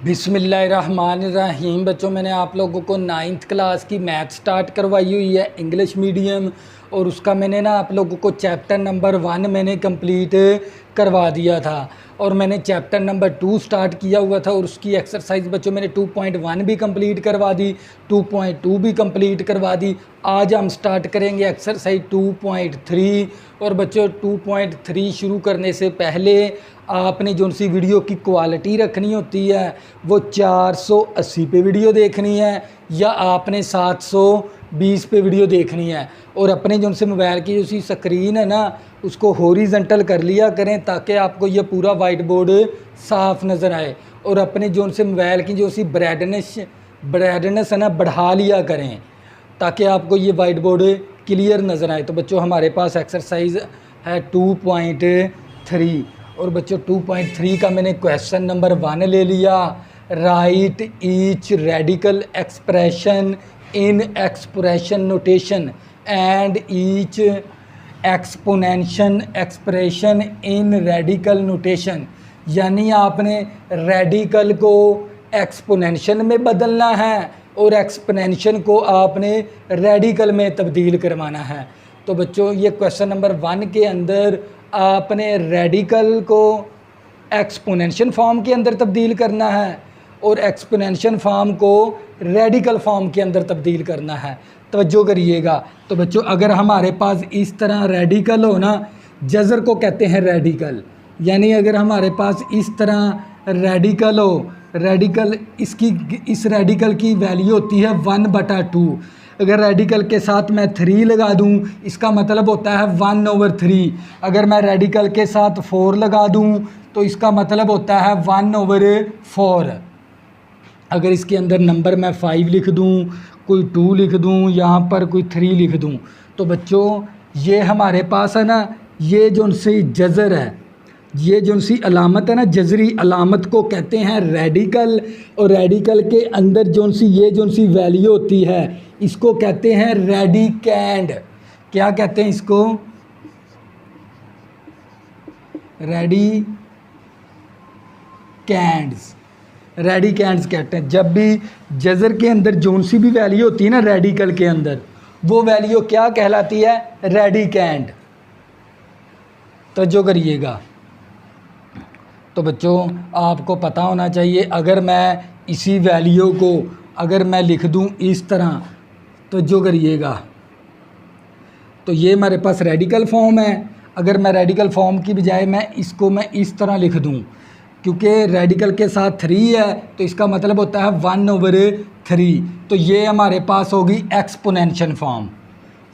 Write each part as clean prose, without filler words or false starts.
बिस्मिल्लाहिर्रहमानिर्रहीम। बच्चों, मैंने आप लोगों को 9th क्लास की मैथ स्टार्ट करवाई हुई है, इंग्लिश मीडियम। और उसका मैंने आप लोगों को चैप्टर नंबर 1 मैंने कंप्लीट करवा दिया था। और मैंने चैप्टर नंबर 2 स्टार्ट किया हुआ था और उसकी एक्सरसाइज बच्चों मैंने 2.1 भी कंप्लीट करवा दी, 2.2 भी कंप्लीट करवा दी। आज हम स्टार्ट करेंगे एक्सरसाइज 2.3। और बच्चों 2.3 शुरू करने से पहले आपने जो सी वीडियो की क्वालिटी रखनी होती है वो 480 पे वीडियो देखनी है या आपने 720 पे वीडियो देखनी है। और अपने जो से मोबाइल की जो सी स्क्रीन है ना उसको हॉरिजॉन्टल कर लिया करें ताकि आपको ये पूरा वाइट बोर्ड साफ़ नज़र आए। और अपने जो से मोबाइल की जो सी ब्राइटनेस है ना बढ़ा लिया करें ताकि आपको ये वाइट बोर्ड क्लियर नज़र आए। तो बच्चों हमारे पास एक्सरसाइज है 2.3। और बच्चों 2.3 का मैंने क्वेश्चन नंबर 1 ले लिया। Right each radical expression in expression notation and each exponential expression in radical notation. यानी आपने रेडिकल को एक्सपोनेंशियल में बदलना है और एक्सपोनेंशियल को आपने रेडिकल में तब्दील करवाना है। तो बच्चों ये क्वेश्चन नंबर 1 के अंदर आपने रेडिकल को एक्सपोनेंशियल फॉर्म के अंदर तब्दील करना है और एक्सपोनेंशियल फॉर्म को रेडिकल फॉर्म के अंदर तब्दील करना है। तवज्जो करिएगा। तो बच्चों अगर हमारे पास इस तरह रेडिकल हो ना, जज़र को कहते हैं रेडिकल। यानी अगर हमारे पास इस तरह रेडिकल हो, रेडिकल इस रेडिकल की वैल्यू होती है 1/2। अगर रेडिकल के साथ मैं 3 लगा दूं इसका मतलब होता है 1/3। अगर मैं रेडिकल के साथ 4 लगा दूं तो इसका मतलब होता है 1/4। अगर इसके अंदर नंबर मैं 5 लिख दूं, कोई 2 लिख दूं, यहाँ पर कोई 3 लिख दूं, तो बच्चों ये हमारे पास है ना, ये जो सी जज़र है, ये जो सी अलामत है ना, जजरी अलामत को कहते हैं रेडिकल। और रेडिकल के अंदर जो सी वैल्यू होती है इसको कहते हैं रेडिकैंड। क्या कहते हैं इसको? रेडिकैंड्स कहते हैं। जब भी जज़र के अंदर जो सी भी वैल्यू होती है ना रेडिकल के अंदर, वो वैल्यू क्या कहलाती है? रेडिकैंड। तो जो करिएगा। तो बच्चों आपको पता होना चाहिए, अगर मैं इसी वैल्यू को अगर मैं लिख दूं इस तरह, तो जो करिएगा, तो ये हमारे पास रेडिकल फॉर्म है। अगर मैं रेडिकल फॉर्म की बजाय मैं इस तरह लिख दूं, क्योंकि रेडिकल के साथ 3 है तो इसका मतलब होता है 1/3। तो ये हमारे पास होगी एक्सपोनेंशियल फॉर्म।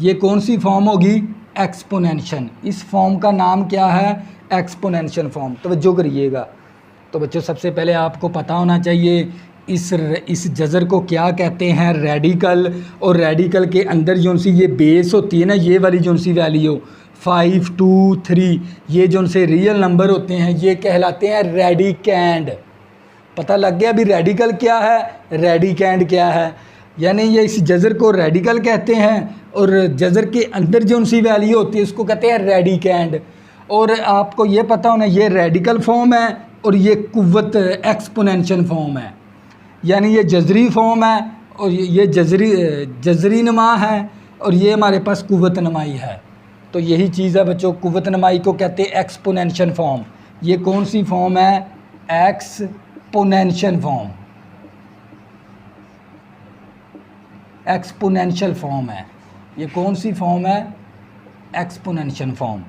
ये कौन सी फॉर्म होगी? एक्सपोनेंशियल। इस फॉर्म का नाम क्या है? Exponential form. तो जो करिएगा। तो बच्चों सबसे पहले आपको पता होना चाहिए इस जज़र को क्या कहते हैं? रेडिकल। और रेडिकल के अंदर जो सी ये बेस होती है ना, ये वाली जो सी वैल्यू 5, 2, 3, ये जो से रियल नंबर होते हैं ये कहलाते हैं रेडिकैंड। पता लग गया अभी रेडिकल क्या है, रेडिकैंड क्या है? यानी ये इस जज़र को रेडिकल कहते हैं और जज़र के अंदर जो सी वैल्यू होती है उसको कहते हैं रेडिकैंड। और आपको ये पता होना, ये रेडिकल फॉर्म है और ये कुव्वत एक्सपोनेंशियल फॉर्म है। यानी ये जज़री फॉर्म है और ये जज़री नमा है और ये हमारे पास कुव्वत नमाई है। तो यही चीज़ है बच्चों, कुव्वत नमाई को कहते हैं एक्सपोनेंशियल फॉर्म। ये कौन सी फॉर्म है? Exponential form. एक्सपोनेंशियल फॉर्म है। ये कौन सी फॉर्म है? Exponential form.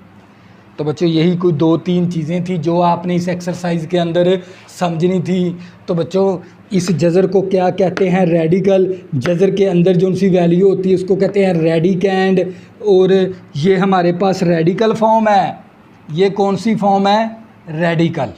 तो बच्चों यही कोई 2-3 चीज़ें थी जो आपने इस एक्सरसाइज के अंदर समझनी थी। तो बच्चों इस जज़र को क्या कहते हैं? रेडिकल। जज़र के अंदर जो सी वैल्यू होती है उसको कहते हैं रेडिकैंड। और ये हमारे पास रेडिकल फॉर्म है। ये कौन सी फॉर्म है? रेडिकल।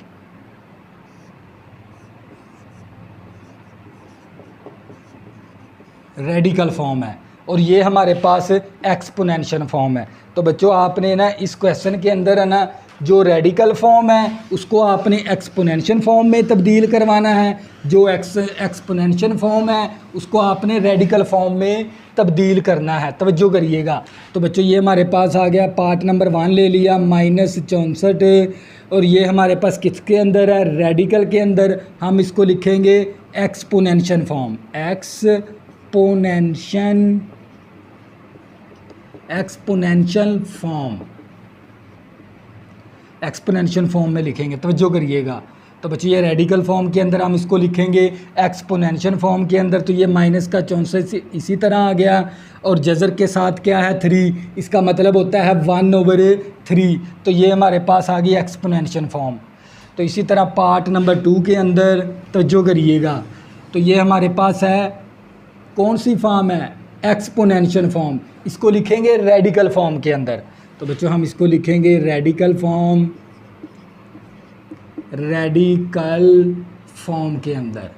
रेडिकल फॉर्म है और ये हमारे पास एक्सपोनेंशियल फॉर्म है। तो बच्चों आपने ना इस क्वेश्चन के अंदर है ना जो रेडिकल फॉर्म है उसको आपने एक्सपोनेंशियल फॉर्म में तब्दील करवाना है, जो एक्सपोनेंशियल फॉर्म है उसको आपने रेडिकल फॉर्म में तब्दील करना है। तवज्जो करिएगा। तो बच्चों ये हमारे पास आ गया, पार्ट नंबर 1 ले लिया, -64 और ये हमारे पास किसके अंदर है, रेडिकल के अंदर। हम इसको लिखेंगे एक्सपोनेंशियल फॉर्म, एक्सपोनेंशियल फॉर्म में लिखेंगे, तवज्जो करिएगा। तो बच्चों ये रेडिकल फॉर्म के अंदर हम इसको लिखेंगे एक्सपोनेंशियल फॉर्म के अंदर, तो ये माइनस का 64 इसी तरह आ गया, और जज़र के साथ क्या है 3, इसका मतलब होता है 1/3। तो ये हमारे पास आ गई एक्सपोनेंशियल फॉर्म। तो इसी तरह पार्ट नंबर 2 के अंदर तवज्जो करिएगा, तो ये हमारे पास है कौन सी फॉर्म है, एक्सपोनेंशियल फॉर्म। इसको लिखेंगे रेडिकल फॉर्म के अंदर। तो बच्चों हम इसको लिखेंगे रेडिकल फॉर्म के अंदर।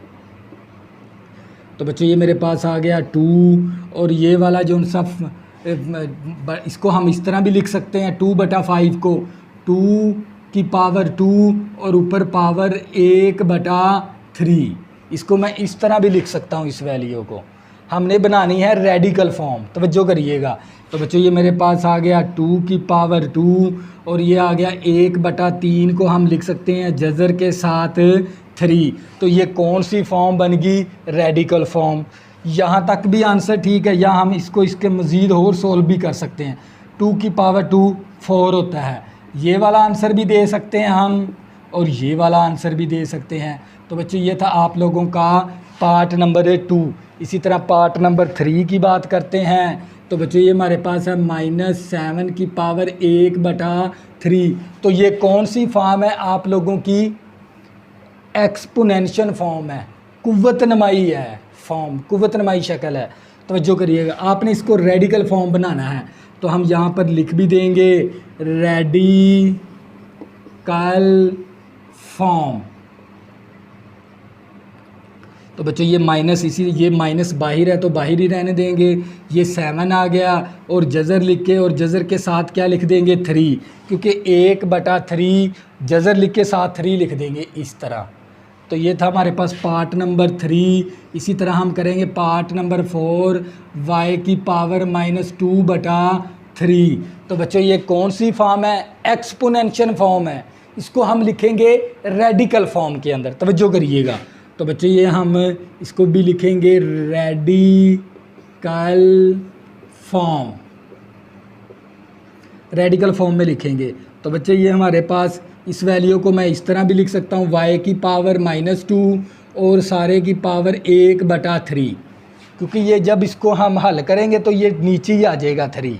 तो बच्चों ये मेरे पास आ गया 2, और ये वाला जो सा इसको हम इस तरह भी लिख सकते हैं 2/5 को 2 की पावर 2 और ऊपर पावर 1/3। इसको मैं इस तरह भी लिख सकता हूँ। इस वैल्यू को हमने बनानी है रेडिकल फॉर्म, तवज्जो करिएगा। तो बच्चों ये मेरे पास आ गया 2 की पावर 2, और ये आ गया 1/3 को हम लिख सकते हैं जज़र के साथ 3। तो ये कौन सी फॉर्म बन गई, रेडिकल फॉर्म। यहाँ तक भी आंसर ठीक है, या हम इसको इसके मज़ीद और सोल्व भी कर सकते हैं। 2 की पावर 2 4 होता है, ये वाला आंसर भी दे सकते हैं हम, और ये वाला आंसर भी दे सकते हैं। तो बच्चों ये था आप लोगों का पार्ट नंबर 2। इसी तरह पार्ट नंबर 3 की बात करते हैं। तो बच्चों ये हमारे पास है -7 की पावर 1/3। तो ये कौन सी फॉर्म है आप लोगों की, एक्सपोनेंशियल फॉर्म है, कुव्वत नमाई है फॉर्म, कुव्वत नमाई शक्ल है। तवज्जो करिएगा, आपने इसको रेडिकल फॉर्म बनाना है, तो हम यहाँ पर लिख भी देंगे रेडिकल फॉर्म। तो बच्चों ये माइनस, इसी ये माइनस बाहर है तो बाहर ही रहने देंगे। ये 7 आ गया, और जज़र लिख के, और जज़र के साथ क्या लिख देंगे 3, क्योंकि 1/3 जज़र लिख के साथ 3 लिख देंगे इस तरह। तो ये था हमारे पास पार्ट नंबर 3। इसी तरह हम करेंगे पार्ट नंबर 4, y की पावर -2/3। तो बच्चों ये कौन सी फॉर्म है, एक्सपोनेंशियल फॉर्म है। इसको हम लिखेंगे रेडिकल फॉर्म के अंदर, तवज्जो करिएगा। तो बच्चों ये हम इसको भी लिखेंगे रेडिकल फॉर्म में लिखेंगे। तो बच्चे ये हमारे पास इस वैल्यू को मैं इस तरह भी लिख सकता हूँ, y की पावर -2 और सारे की पावर 1/3, क्योंकि ये जब इसको हम हल करेंगे तो ये नीचे ही आ जाएगा 3।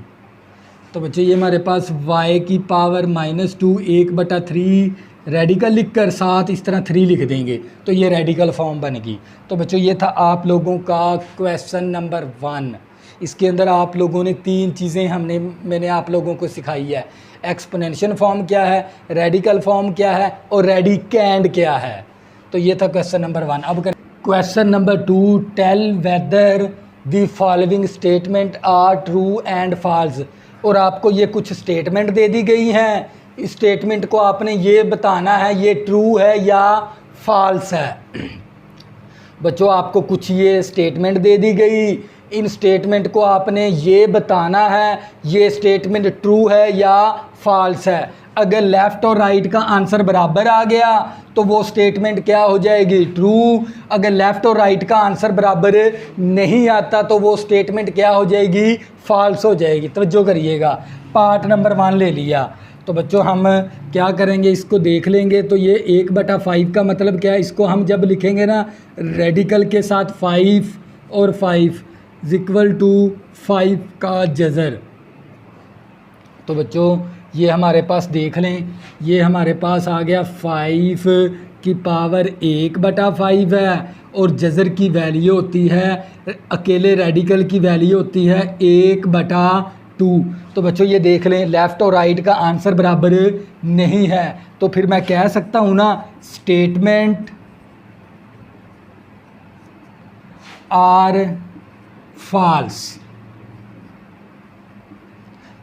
तो बच्चे ये हमारे पास y की पावर -2 1/3 रेडिकल लिखकर साथ इस तरह 3 लिख देंगे, तो ये रेडिकल फॉर्म बनेगी। तो बच्चों ये था आप लोगों का क्वेश्चन नंबर 1। इसके अंदर आप लोगों ने 3 चीज़ें मैंने आप लोगों को सिखाई है। एक्सपोनेंशियल फॉर्म क्या है, रेडिकल फॉर्म क्या है, और रेडिकैंड क्या है। तो ये था क्वेश्चन नंबर 1। अब question number 2, tell whether the following statement are true and false. और आपको ये कुछ स्टेटमेंट दे दी गई हैं, इस स्टेटमेंट को आपने ये बताना है ये ट्रू है या फॉल्स है। बच्चों आपको कुछ ये स्टेटमेंट दे दी गई, इन स्टेटमेंट को आपने ये बताना है ये स्टेटमेंट ट्रू है या फॉल्स है। अगर लेफ़्ट और राइट का आंसर बराबर आ गया तो वो स्टेटमेंट क्या हो जाएगी, ट्रू। अगर लेफ़्ट और राइट का आंसर बराबर नहीं आता तो वो स्टेटमेंट क्या हो जाएगी, फॉल्स हो जाएगी। तवज्जो करिएगा, पार्ट नंबर 1 ले लिया। तो बच्चों हम क्या करेंगे, इसको देख लेंगे। तो ये 1/5 का मतलब क्या है, इसको हम जब लिखेंगे ना रेडिकल के साथ 5 और 5 = 5 का जज़र। तो बच्चों ये हमारे पास देख लें, ये हमारे पास आ गया 5 की पावर 1/5 है, और जज़र की वैल्यू होती है, अकेले रेडिकल की वैल्यू होती है 1/2। तो बच्चों ये देख लें लेफ़्ट और राइट का आंसर बराबर नहीं है, तो फिर मैं कह सकता हूँ ना स्टेटमेंट आर फॉल्स,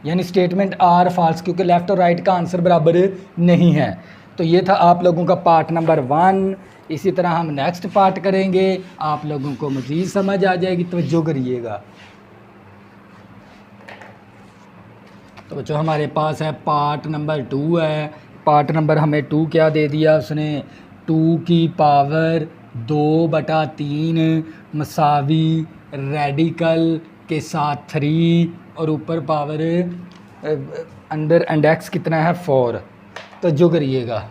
यानी स्टेटमेंट आर फॉल्स, क्योंकि लेफ़्ट और राइट का आंसर बराबर नहीं है। तो ये था आप लोगों का पार्ट नंबर 1। इसी तरह हम नेक्स्ट पार्ट करेंगे, आप लोगों को मज़ीद समझ आ जाएगी। तवज्जो करिएगा। तो बच्चों हमारे पास है पार्ट नंबर 2 है। पार्ट नंबर हमें 2 क्या दे दिया उसने, 2 की पावर 2/3 मसावी रेडिकल के साथ 3 और ऊपर पावर अंडर इंडेक्स कितना है 4। तो जो करिएगा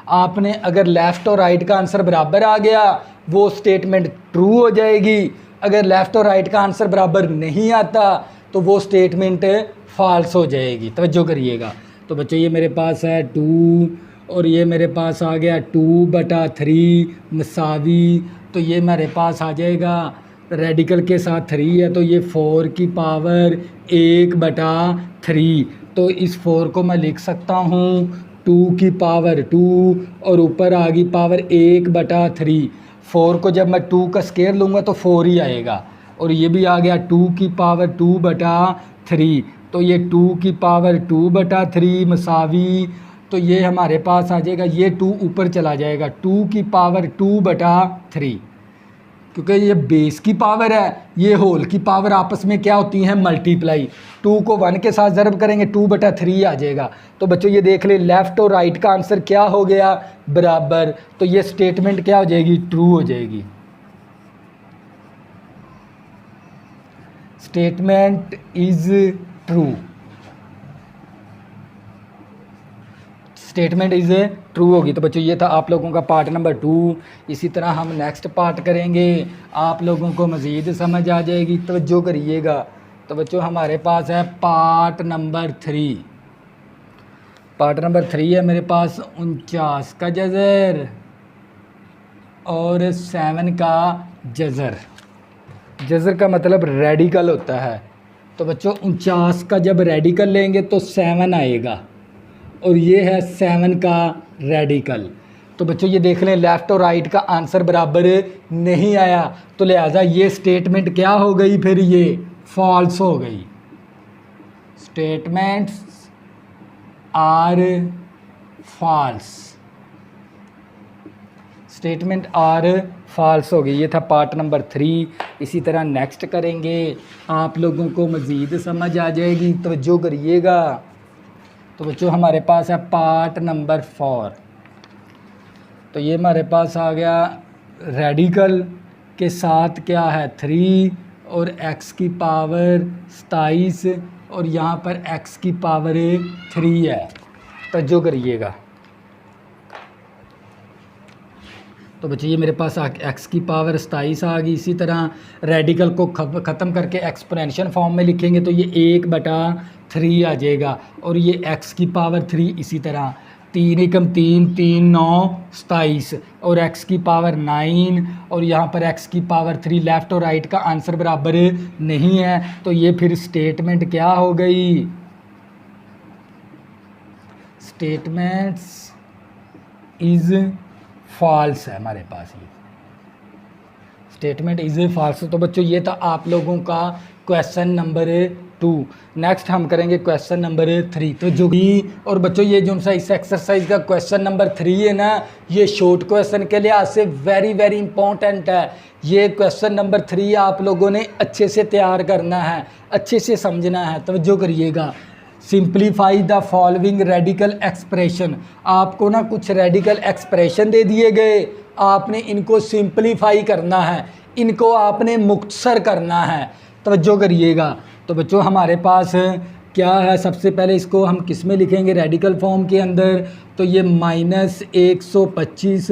आपने, अगर लेफ़्ट और राइट का आंसर बराबर आ गया वो स्टेटमेंट ट्रू हो जाएगी, अगर लेफ़्ट और राइट का आंसर बराबर नहीं आता तो वो स्टेटमेंट फॉल्स हो जाएगी। तवज्जो करिएगा। तो बच्चों ये मेरे पास है 2 और ये मेरे पास आ गया 2/3 मसावी, तो ये मेरे पास आ जाएगा रेडिकल के साथ 3 है तो ये 4 की पावर 1/3। तो इस 4 को मैं लिख सकता हूँ 2 की पावर 2 और ऊपर आ गई पावर 1/3। 4 को जब मैं 2 का स्केयर लूँगा तो 4 ही आएगा, और ये भी आ गया 2 की पावर 2/3। तो ये 2 की पावर 2/3 मसावी, तो ये हमारे पास आ जाएगा, ये 2 ऊपर चला जाएगा 2 की पावर 2/3, क्योंकि ये बेस की पावर है, ये होल की पावर आपस में क्या होती हैं, मल्टीप्लाई। 2 को 1 के साथ ज़रब करेंगे 2/3 आ जाएगा। तो बच्चों ये देख ले लेफ़्ट और राइट का आंसर क्या हो गया, बराबर। तो ये स्टेटमेंट क्या हो जाएगी, ट्रू हो जाएगी। Statement is true, statement is true होगी। तो बच्चों ये था आप लोगों का पार्ट नंबर 2। इसी तरह हम नेक्स्ट पार्ट करेंगे, आप लोगों को मज़ीद समझ आ जाएगी। तवज्जो करिएगा। तो बच्चों हमारे पास है पार्ट नंबर 3। पार्ट नंबर 3 है मेरे पास 49 का जज़र और 7 का जज़र। जज़र का मतलब रेडिकल होता है। तो बच्चों 49 का जब रेडिकल लेंगे तो 7 आएगा, और ये है 7 का रेडिकल। तो बच्चों ये देख लें लेफ़्ट और राइट का आंसर बराबर नहीं आया, तो लिहाजा ये स्टेटमेंट क्या हो गई, फिर ये फॉल्स हो गई। Statements are false, statement are false हो गई। ये था पार्ट नंबर 3। इसी तरह नेक्स्ट करेंगे, आप लोगों को मज़ीद समझ आ जाएगी। तवज्जो करिएगा। तो बच्चों हमारे पास है पार्ट नंबर 4। तो ये हमारे पास आ गया रेडिकल के साथ क्या है 3 और x की पावर 27 और यहाँ पर x की पावर 3 है। तवज्जो करिएगा। तो बच्चे ये मेरे पास x की पावर 27 आ गई। इसी तरह रेडिकल को ख़त्म करके एक्सपोनेंशियल फॉर्म में लिखेंगे तो ये 1/3 आ जाएगा, और ये x की पावर 3 इसी तरह 3 एकम 3 3 9 27 और x की पावर 9 और यहाँ पर x की पावर 3। लेफ़्ट और राइट का आंसर बराबर नहीं है, तो ये फिर स्टेटमेंट क्या हो गई, स्टेटमेंट्स इज़ फॉल्स है हमारे पास। ये स्टेटमेंट इज़ फॉल्स। तो बच्चों ये था आप लोगों का क्वेश्चन नंबर 2। नेक्स्ट हम करेंगे क्वेश्चन नंबर 3। तो जो भी, और बच्चों ये जो सा इस एक्सरसाइज का क्वेश्चन नंबर 3 है ना, ये शॉर्ट क्वेश्चन के लिहाज से वेरी वेरी इंपॉर्टेंट है। ये क्वेश्चन नंबर 3 आप लोगों ने अच्छे से तैयार करना है, अच्छे से समझना है। तवज्जो करिएगा। Simplify the following radical expression. आपको ना कुछ रेडिकल एक्सप्रेशन दे दिए गए, आपने इनको सिंप्लीफाई करना है, इनको आपने मुख्तसर करना है। तवज्जो करिएगा। तो बच्चों हमारे पास क्या है, सबसे पहले इसको हम किस में लिखेंगे, रेडिकल फॉर्म के अंदर। तो ये -125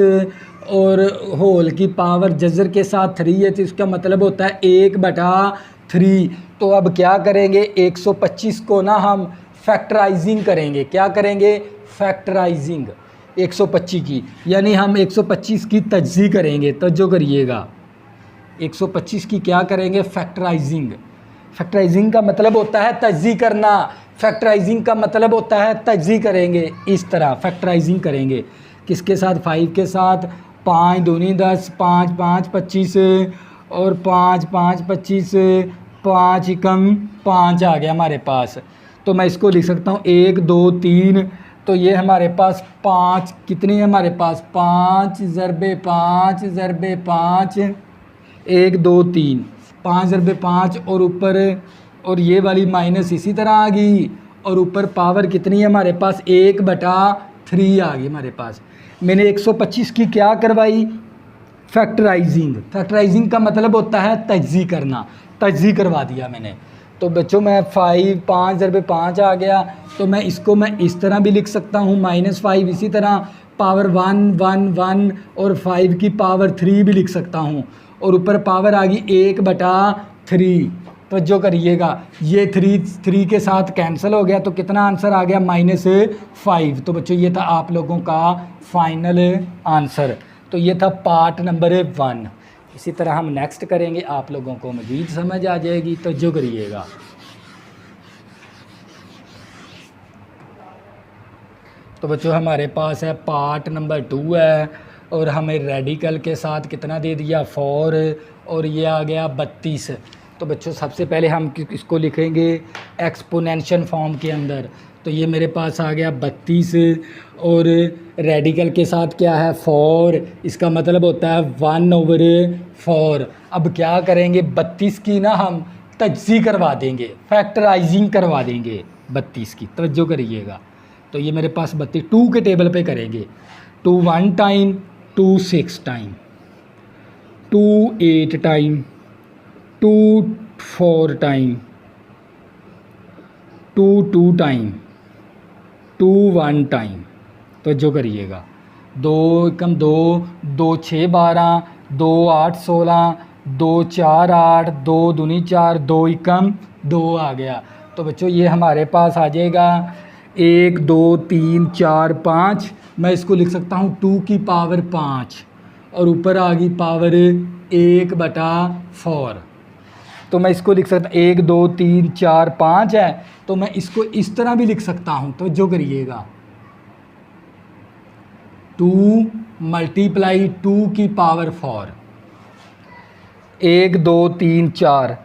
और होल की पावर जज़र के साथ 3 है, तो इसका मतलब होता है 1/3। तो अब क्या करेंगे, 125 को ना हम फैक्टराइजिंग करेंगे। क्या करेंगे, फैक्टराइजिंग 125 की, यानी हम 125 की तज्ज़ी करेंगे। तवज्जो करिएगा। 125 की क्या करेंगे, फैक्टराइजिंग। फैक्टराइजिंग का मतलब होता है तज्ज़ी करना, फैक्टराइजिंग का मतलब होता है तज्ज़ी करेंगे। इस तरह फैक्टराइजिंग करेंगे किसके साथ, 5 के साथ। 5 दूनी 10, 5 5 25 और 5 5 25, 5 एकम 5 आ गया हमारे पास। तो मैं इसको लिख सकता हूँ 1 2 3। तो ये हमारे पास 5 कितनी है हमारे पास, 5 ज़रबे 5 ज़रबे 5 1 2 3, 5 ज़रबे 5 और ऊपर, और ये वाली माइनस इसी तरह आ गई, और ऊपर पावर कितनी है हमारे पास, 1/3 3 आ गई हमारे पास। मैंने 125 की क्या करवाई, फैक्टराइजिंग। फैक्टराइजिंग का मतलब होता है तज्ज़ी करना, तज्ज़ी करवा दिया मैंने। तो बच्चों मैं 5 ज़रबे 5 आ गया, तो मैं इसको मैं इस तरह भी लिख सकता हूँ -5, इसी तरह पावर 1 1 1 और 5 की पावर 3 भी लिख सकता हूँ, और ऊपर पावर आ गई 1/3। तो जो करिएगा ये 3 के साथ कैंसिल हो गया, तो कितना आंसर आ गया, -5। तो बच्चों ये था आप लोगों का फाइनल आंसर। तो ये था पार्ट नंबर 1। इसी तरह हम नेक्स्ट करेंगे, आप लोगों को मज़ीद समझ आ जाएगी, तो जो करिएगा। तो बच्चों हमारे पास है पार्ट नंबर 2 है, और हमें रेडिकल के साथ कितना दे दिया, 4, और ये आ गया 32। तो बच्चों सबसे पहले हम इसको लिखेंगे एक्सपोनेंशियल फॉर्म के अंदर। तो ये मेरे पास आ गया 32, और रेडिकल के साथ क्या है, 4, इसका मतलब होता है 1/4। अब क्या करेंगे, 32 की ना हम तज्ज़ी करवा देंगे, फैक्टराइजिंग करवा देंगे 32 की, तवज्जो करिएगा। तो ये मेरे पास 32 2 के टेबल पे करेंगे, 2 1 time, 2 6 time, 2 8 time, 2 4 time, 2 2 time, 2 1 time. तो जो करिएगा, 2 एकम 2, 2 6 12, 2 8 16, 2 4 8, 2 दूनी 4, 2 एकम 2 आ गया। तो बच्चों ये हमारे पास आ जाएगा 1 2 3 4 5। मैं इसको लिख सकता हूँ 2 की पावर 5, और ऊपर आ गई पावर 1/4। तो मैं इसको लिख सकता 1 2 3 4 5 है, तो मैं इसको इस तरह भी लिख सकता हूँ। तो जो करिएगा, 2 × 2 की पावर 4, 1 2 3 4,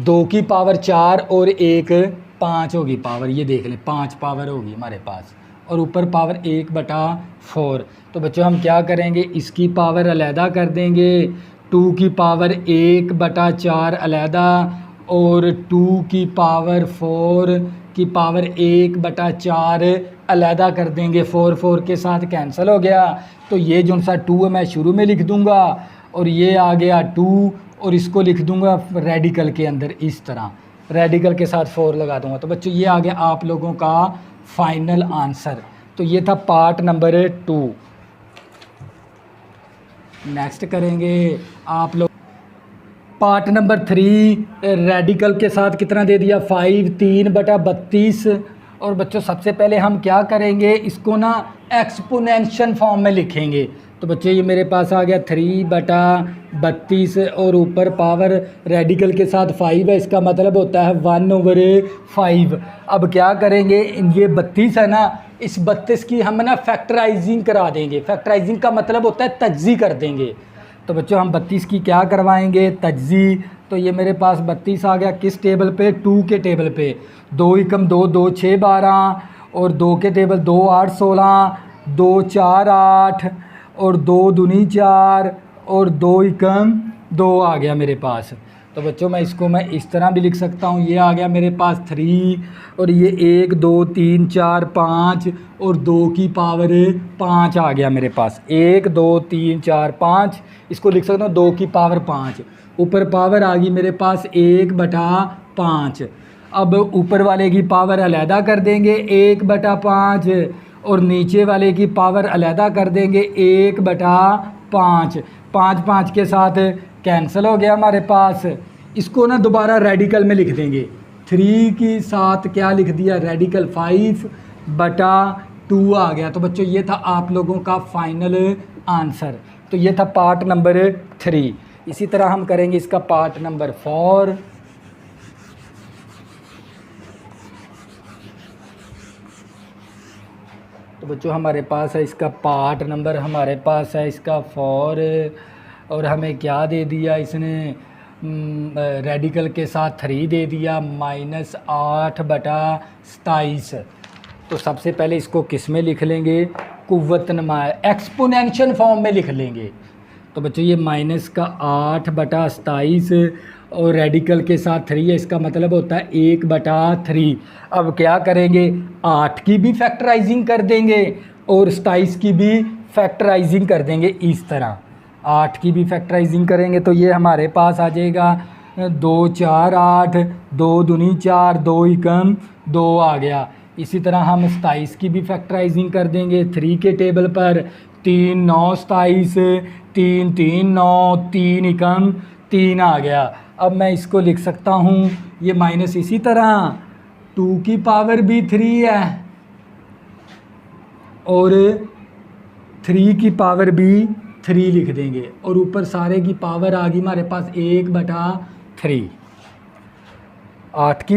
2 की पावर 4 और 1 5 होगी पावर, ये देख लें 5 पावर होगी हमारे पास, और ऊपर पावर 1/4। तो बच्चों हम क्या करेंगे, इसकी पावर अलहदा कर देंगे, 2 की पावर 1/4 अलहदा, और 2 की पावर 4 की पावर 1/4 अलहदा कर देंगे। 4 4 के साथ कैंसिल हो गया, तो ये जो सा 2 है मैं शुरू में लिख दूंगा, और ये आ गया 2, और इसको लिख दूंगा रेडिकल के अंदर इस तरह, रेडिकल के साथ 4 लगा दूंगा। तो बच्चों ये आ गया आप लोगों का फाइनल आंसर। तो ये था पार्ट नंबर 2। नेक्स्ट करेंगे आप लोग पार्ट नंबर 3। रेडिकल के साथ कितना दे दिया, 5, 3/32। और बच्चों सबसे पहले हम क्या करेंगे, इसको ना एक्सपोनेंशियल फॉर्म में लिखेंगे। तो बच्चों ये मेरे पास आ गया 3/32, और ऊपर पावर रेडिकल के साथ 5 है, इसका मतलब होता है 1/5। अब क्या करेंगे, ये 32 है ना, इस 32 की हम ना फैक्टराइजिंग करा देंगे। फैक्टराइजिंग का मतलब होता है तज्ज़ी कर देंगे। तो बच्चों हम 32 की क्या करवाएंगे, तज्ज़ी। तो ये मेरे पास 32 आ गया किस टेबल पे, 2 के टेबल पे। 2 एकम 2, 2 6 12, और 2 के टेबल 2 8 16, 2 4 8, और 2 दूनी 4, और 2 एकम 2 आ गया मेरे पास। तो बच्चों मैं इसको मैं इस तरह भी लिख सकता हूँ, ये आ गया मेरे पास 3, और ये 1 2 3 4 5, और 2 की पावर 5 आ गया मेरे पास। 1 2 3 4 5, इसको लिख सकता हूँ 2 की पावर 5। ऊपर पावर आ गई मेरे पास 1/5। अब ऊपर वाले की पावर अलहदा कर देंगे 1/5, और नीचे वाले की पावर अलहदा कर देंगे 1/5। 5 5 के साथ कैंसिल हो गया हमारे पास। इसको ना दोबारा रेडिकल में लिख देंगे, 3 के साथ क्या लिख दिया, रेडिकल 5/2 आ गया। तो बच्चों ये था आप लोगों का फाइनल आंसर। तो ये था पार्ट नंबर 3। इसी तरह हम करेंगे इसका पार्ट नंबर 4। तो बच्चों हमारे पास है इसका पार्ट नंबर, हमारे पास है इसका 4, और हमें क्या दे दिया इसने, रेडिकल के साथ 3 दे दिया, -8/27। तो सबसे पहले इसको किस में लिख लेंगे, कुव्वत नमा एक्सपोनेंशियल फॉर्म में लिख लेंगे। तो बच्चों ये -8/27, और रेडिकल के साथ 3 है, इसका मतलब होता है 1/3। अब क्या करेंगे, 8 की भी फैक्टराइजिंग कर देंगे और 27 की भी फैक्टराइजिंग कर देंगे। इस तरह 8 की भी फैक्टराइजिंग करेंगे तो ये हमारे पास आ जाएगा 2 4 8, 2 दूनी 4, 2 एकम 2 आ गया। इसी तरह हम 27 की भी फैक्टराइजिंग कर देंगे 3 के टेबल पर, 3 9 27, 3 3 9, 3 एकम 3 आ गया। अब मैं इसको लिख सकता हूँ ये माइनस, इसी तरह 2 की पावर भी 3 है और 3 की पावर भी 3 लिख देंगे और ऊपर सारे की पावर आ गई हमारे पास 1/3। 8 की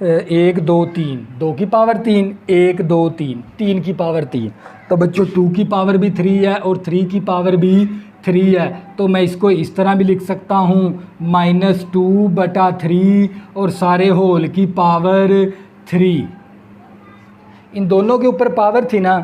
1 2 3, 2 की पावर 3, 1 2 3, 3 की पावर 3। तो बच्चों 2 की पावर भी 3 है और 3 की पावर भी 3 है, तो मैं इसको इस तरह भी लिख सकता हूँ -2/3 और सारे होल की पावर 3। इन दोनों के ऊपर पावर थी ना,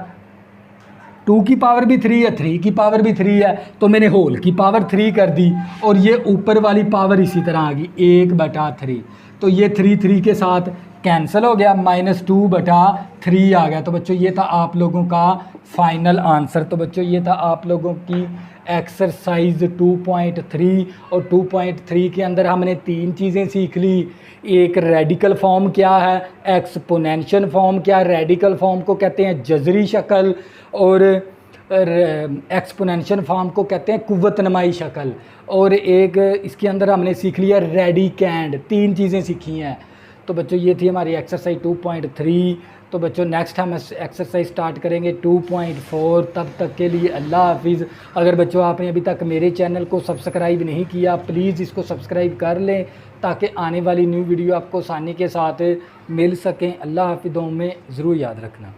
2 की पावर भी 3 है, 3 की पावर भी 3 है, तो मैंने होल की पावर 3 कर दी और ये ऊपर वाली पावर इसी तरह आ गई 1/3। तो ये 3 3 के साथ कैंसिल हो गया, -2/3 आ गया। तो बच्चों ये था आप लोगों का फाइनल आंसर। तो बच्चों ये था आप लोगों की एक्सरसाइज 2.3 और 2.3 के अंदर हमने 3 चीज़ें सीख ली। एक रेडिकल फॉर्म क्या है, एक्सपोनेंशियल फॉर्म क्या है, रेडिकल फॉर्म को कहते हैं जजरी शक्ल और एक्सपोनेंशियल फॉर्म को कहते हैं कुव्वत नमाई शक्ल। और एक इसके अंदर हमने सीख लिया रेडिकैंड। 3 चीज़ें सीखी हैं। तो बच्चों ये थी हमारी एक्सरसाइज 2.3। तो बच्चों नेक्स्ट हम एक्सरसाइज स्टार्ट करेंगे 2.4। तब तक के लिए अल्लाह हाफिज़। अगर बच्चों आपने अभी तक मेरे चैनल को सब्सक्राइब नहीं किया, प्लीज़ इसको सब्सक्राइब कर लें ताकि आने वाली न्यू वीडियो आपको आसानी के साथ मिल सकें। अल्लाह हाफिज़, में ज़रूर याद रखना।